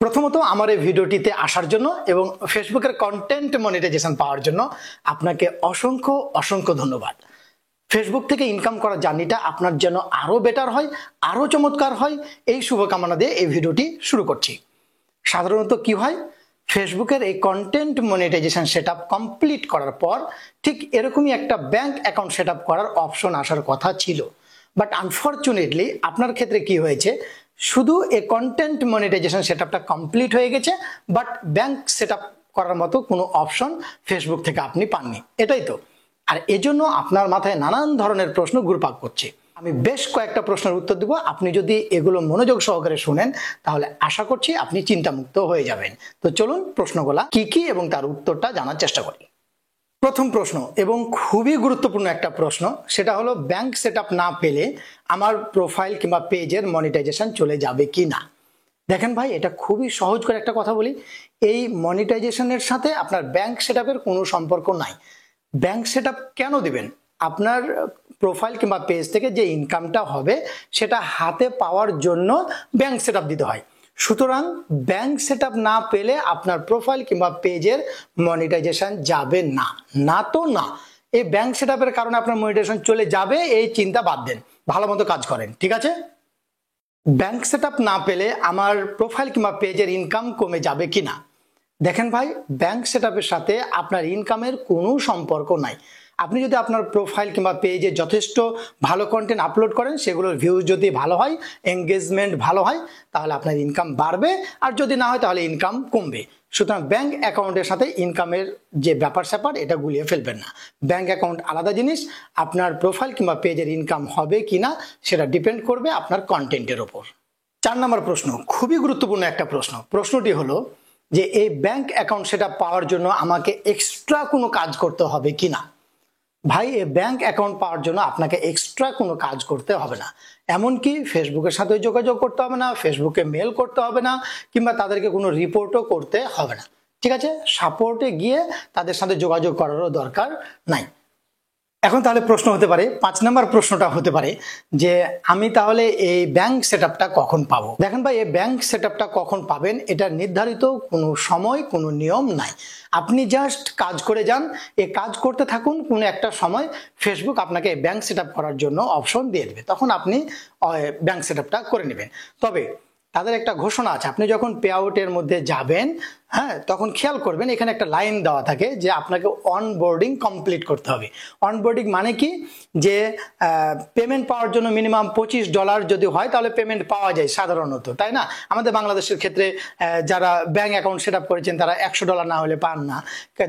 প্রথমত আমার এই ভিডিওটিতে আসার জন্য এবং ফেসবুকের কন্টেন্ট মনিটাইজেশন পাওয়ার জন্য আপনাকে অসংখ্য অসংখ্য ধন্যবাদ। ফেসবুক থেকে ইনকাম করার জার্নিটা আপনার যেন আরো বেটার হয়, আরো চমৎকার হয়, এই শুভকামনা দিয়ে এই ভিডিওটি শুরু করছি। সাধারণত কি হয়, ফেসবুকের এই কন্টেন্ট মনিটাইজেশন সেটআপ কমপ্লিট করার পর ঠিক এরকমই একটা ব্যাংক অ্যাকাউন্ট সেটআপ করার অপশন আসার কথা ছিল, বাট আনফরচুনেটলি আপনার ক্ষেত্রে কি হয়েছে, শুধু এই কন্টেন্ট মনিটাইজেশন সেটআপটা কমপ্লিট হয়ে গেছে, বাট ব্যাংক সেটআপ করার মতো কোনো অপশন ফেসবুক থেকে আপনি পাননি। এটাই তো, আর এজন্য আপনার মাথায় নানান ধরনের প্রশ্ন ঘুরপাক করছে। আমি বেশ কয়েকটা প্রশ্নের উত্তর দেব, আপনি যদি এগুলো মনোযোগ সহকারে শুনেন তাহলে আশা করছি আপনি চিন্তামুক্ত হয়ে যাবেন। তো চলুন প্রশ্নগুলা কি কি এবং তার উত্তরটা জানার চেষ্টা করি। প্রথম প্রশ্ন এবং খুবই গুরুত্বপূর্ণ একটা প্রশ্ন, সেটা হলো ব্যাংক সেটআপ না পেলে আমার প্রোফাইল কিংবা পেজের মনিটাইজেশন চলে যাবে কি না। দেখেন ভাই, এটা খুবই সহজ করে একটা কথা বলি, এই মনিটাইজেশনের সাথে আপনার ব্যাংক সেটআপের কোনো সম্পর্ক নাই। ব্যাংক সেটআপ কেন দিবেন? আপনার প্রোফাইল কিংবা পেজ থেকে যে ইনকামটা হবে সেটা হাতে পাওয়ার জন্য ব্যাংক সেটআপ দিতে হয়। সুতরাং ব্যাংক সেটআপ না পেলে আপনার প্রোফাইল কিংবা পেজের মনিটাইজেশন যাবে না, না তো না। এই ব্যাংক সেটআপের কারণে আপনার মনিটাইজেশন চলে যাবে এই চিন্তা বাদ দেন, ভালো মতো কাজ করেন, ঠিক আছে? ব্যাংক সেটআপ না পেলে আমার প্রোফাইল কিংবা পেজের ইনকাম কমে যাবে কিনা। দেখেন ভাই, ব্যাংক সেটআপের সাথে আপনার ইনকামের কোনো সম্পর্ক নাই। আপনি যদি আপনার প্রোফাইল কিংবা পেজে যথেষ্ট ভালো কন্টেন্ট আপলোড করেন, সেগুলোর ভিউজ যদি ভালো হয়, এঙ্গেজমেন্ট ভালো হয়, তাহলে আপনার ইনকাম বাড়বে, আর যদি না হয় তাহলে ইনকাম কমবে। সুতরাং ব্যাংক অ্যাকাউন্টের সাথে ইনকামের যে ব্যাপার স্যাপার এটা গুলিয়ে ফেলবেন না। ব্যাংক অ্যাকাউন্ট আলাদা জিনিস, আপনার প্রোফাইল কিংবা পেজের ইনকাম হবে কিনা সেটা ডিপেন্ড করবে আপনার কন্টেন্টের ওপর। 4 নম্বর প্রশ্ন, খুবই গুরুত্বপূর্ণ একটা প্রশ্ন। প্রশ্নটি হলো যে এই ব্যাংক অ্যাকাউন্ট সেটা পাওয়ার জন্য আমাকে এক্সট্রা কোনো কাজ করতে হবে কিনা। ভাই, এই ব্যাংক অ্যাকাউন্ট পাওয়ার জন্য আপনাকে এক্সট্রা কোনো কাজ করতে হবে না। এমনকি ফেসবুকের সাথে যোগাযোগ করতে হবে না, ফেসবুকে মেল করতে হবে না, কিংবা তাদেরকে কোনো রিপোর্টও করতে হবে না, ঠিক আছে? সাপোর্টে গিয়ে তাদের সাথে যোগাযোগ করারও দরকার নাই। এখন তাহলে প্রশ্ন হতে পারে, 5 নম্বর প্রশ্নটা হতে পারে যে আমি তাহলে এই ব্যাংক সেটআপটা কখন পাবো। দেখেন ভাই, এই ব্যাংক সেটআপটা কখন পাবেন এটা নির্ধারিত কোনো সময়, কোনো নিয়ম নাই। আপনি জাস্ট কাজ করে যান, এই কাজ করতে থাকুন, কোনো একটা সময় ফেসবুক আপনাকে ব্যাংক সেটআপ করার জন্য অপশন দিয়ে দেবে, তখন আপনি ব্যাংক সেটআপটা করে নেবেন। তবে তাদের একটা ঘোষণা আছে, আপনি যখন পে আউটের মধ্যে যাবেন, হ্যাঁ, তখন খেয়াল করবেন এখানে একটা লাইন দেওয়া থাকে যে আপনাকে অনবোর্ডিং কমপ্লিট করতে হবে। অনবোর্ডিং মানে কি, যে পেমেন্ট পাওয়ার জন্য মিনিমাম $25 যদি হয় তাহলে পেমেন্ট পাওয়া যায় সাধারণত, তাই না? আমাদের বাংলাদেশের ক্ষেত্রে যারা ব্যাংক অ্যাকাউন্ট সেট আপ করেছেন তারা $100 না হলে পান না,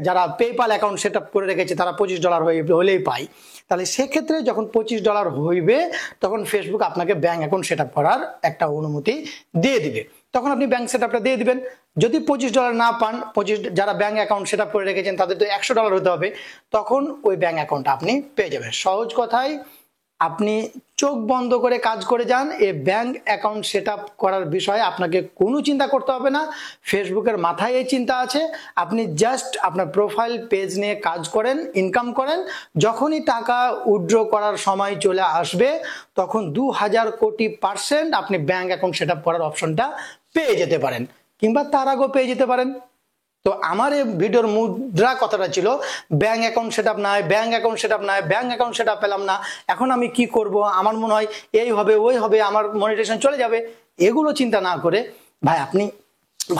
যারা পেপাল অ্যাকাউন্ট সেট আপ করে রেখেছে তারা $25 হলেই পায়। তাহলে সেক্ষেত্রে যখন $25 হইবে তখন ফেসবুক আপনাকে ব্যাংক অ্যাকাউন্ট সেট আপ করার একটা অনুমতি দিয়ে দিবে, তখন আপনি ব্যাংক সেট আপটা দিয়ে দিবেন। যদি $25 না পান, যারা ব্যাংক অ্যাকাউন্ট সেট আপ করে রেখেছেন তাদের তো $100 হতে হবে, তখন ওই ব্যাংক অ্যাকাউন্ট আপনি পেয়ে যাবেন। সহজ কথায় আপনি চোখ বন্ধ করে কাজ করে যান, এই ব্যাংক অ্যাকাউন্ট সেট আপ করার বিষয়ে আপনাকে কোনো চিন্তা করতে হবে না। ফেসবুকের মাথায় এই চিন্তা আছে, আপনি জাস্ট আপনার প্রোফাইল পেজ নিয়ে কাজ করেন, ইনকাম করেন, যখনই টাকা উইথড্র করার সময় চলে আসবে তখন 2000 কোটি % আপনি ব্যাংক অ্যাকাউন্ট সেট আপ করার অপশনটা পেয়ে যেতে পারেন, কিংবা তার আগেও পেয়ে যেতে পারেন। তো আমার এই ভিডিওর মুদ্রা কথাটা ছিল ব্যাংক অ্যাকাউন্ট সেটআপ নাই, ব্যাংক অ্যাকাউন্ট সেটআপ নাই, ব্যাংক অ্যাকাউন্ট সেটআপ পেলাম না, এখন আমি কি করব, আমার মনে হয় এই হবে ওই হবে, আমার মনিটাইজেশন চলে যাবে। এগুলো চিন্তা না করে ভাই আপনি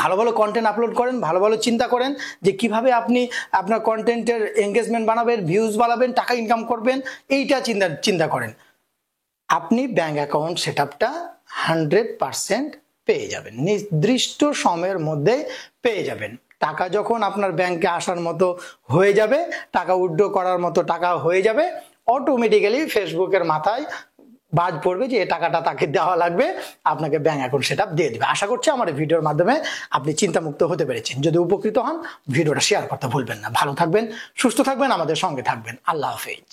ভালো ভালো কন্টেন্ট আপলোড করেন, ভালো ভালো চিন্তা করেন যে কিভাবে আপনি আপনার কন্টেন্টের এঙ্গেজমেন্ট বানাবেন, ভিউজ বাড়াবেন, টাকা ইনকাম করবেন, এইটা চিন্তা করেন। আপনি ব্যাংক অ্যাকাউন্ট সেটআপটা 100% পেয়ে যাবেন, নির্দিষ্ট সময়ের মধ্যে পেয়ে যাবেন। টাকা যখন আপনার ব্যাংকে আসার মতো হয়ে যাবে, টাকা উইথড্র করার মতো টাকা হয়ে যাবে, অটোমেটিক্যালি ফেসবুকের মাথায় বাজ পড়বে যে এই টাকাটা তাকে দেওয়া লাগবে, আপনাকে ব্যাংক অ্যাকাউন্ট সেটআপ দিয়ে দিবে। আশা করছি আমার এই ভিডিওর মাধ্যমে আপনি চিন্তামুক্ত হতে পেরেছেন। যদি উপকৃত হন ভিডিওটা শেয়ার করতে ভুলবেন না। ভালো থাকবেন, সুস্থ থাকবেন, আমাদের সঙ্গে থাকবেন। আল্লাহ হাফেজ।